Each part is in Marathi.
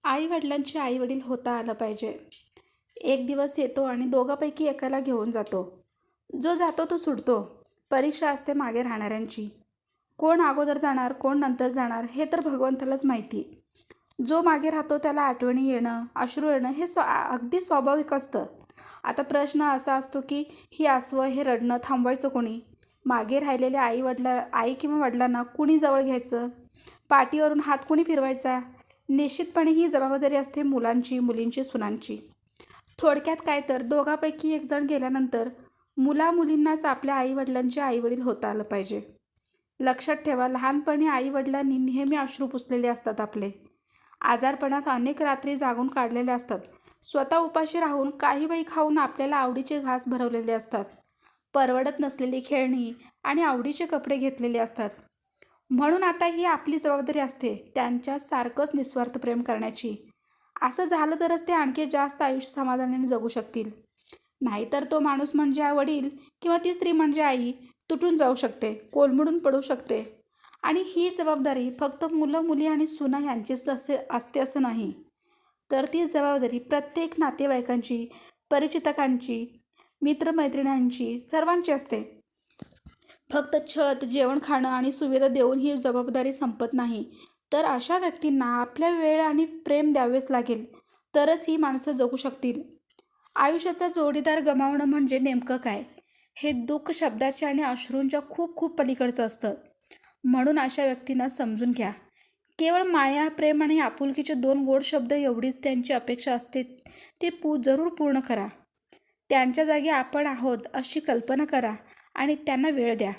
आई वडिलांचे आई वडील होता आलं पाहिजे. एक दिवस येतो आणि दोघांपैकी एकाला घेऊन जातो. जो जातो तो सुटतो. परीक्षा असते मागे राहणाऱ्यांची. कोण अगोदर जाणार कोण नंतर जाणार हे तर भगवंतालाच माहिती. जो मागे राहतो त्याला आठवणी येणं अश्रू येणं हे अगदी स्वाभाविक असतं. आता प्रश्न असा असतो की ही आसवं हे रडणं थांबवायचं कोणी? मागे राहिलेल्या आई किंवा वडिलांना कुणी जवळ घ्यायचं? पाठीवरून हात कुणी फिरवायचा? निश्चितपणे ही जबाबदारी असते मुलांची, मुलींची, सुनांची. थोडक्यात काय तर दोघांपैकी एक जण गेल्यानंतर मुलींनाच आपल्या आईवडिलांचे आईवडील होता आलं पाहिजे. लक्षात ठेवा, लहानपणी आईवडिलांनी नेहमी अश्रू पुसलेले असतात आपले. आजारपणात अनेक रात्री जागून काढलेल्या असतात. स्वतः उपाशी राहून काही बाई खाऊन आपल्याला आवडीचे घास भरवलेले असतात. परवडत नसलेली खेळणी आणि आवडीचे कपडे घेतलेले असतात. म्हणून आता ही आपली जबाबदारी असते त्यांच्या सारखंच निस्वार्थ प्रेम करण्याची. असं झालं तरच ते आणखी जास्त आयुष्य समाधानाने जगू शकतील. नाहीतर तो माणूस म्हणजे वडील किंवा ती स्त्री म्हणजे आई तुटून जाऊ शकते, कोलमडून पडू शकते. आणि ही जबाबदारी फक्त मुलं मुली आणि सुना यांचीच असते असं नाही, तर ती जबाबदारी प्रत्येक नातेवाईकांची, परिचितकांची, मित्रमैत्रिणींची, सर्वांची असते. फक्त छत, जेवण, खाणं आणि सुविधा देऊन ही जबाबदारी संपत नाही. तर अशा व्यक्तींना आपल्या वेळ आणि प्रेम द्यावेच लागेल, तरच ही माणसं जगू शकतील. आयुष्याचा जोडीदार गमावणं म्हणजे नेमकं काय, हे दुःख शब्दाच्या आणि अश्रूंच्या खूप खूप पलीकडचं असतं. म्हणून अशा व्यक्तींना समजून घ्या. केवळ माया, प्रेम आणि आपुलकीचे 2 गोड शब्द एवढीच त्यांची अपेक्षा असते, ते जरूर पूर्ण करा. त्यांच्या जागी आपण आहोत अशी कल्पना करा आणि त्यांना वेळ द्या.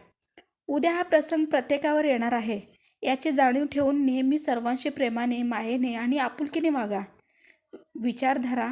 उद्या हा प्रसंग प्रत्येकावर येणार आहे याची जाणीव ठेवून नेहमी सर्वांशी प्रेमाने, मायेने आणि आपुलकीने वागा. विचारधारा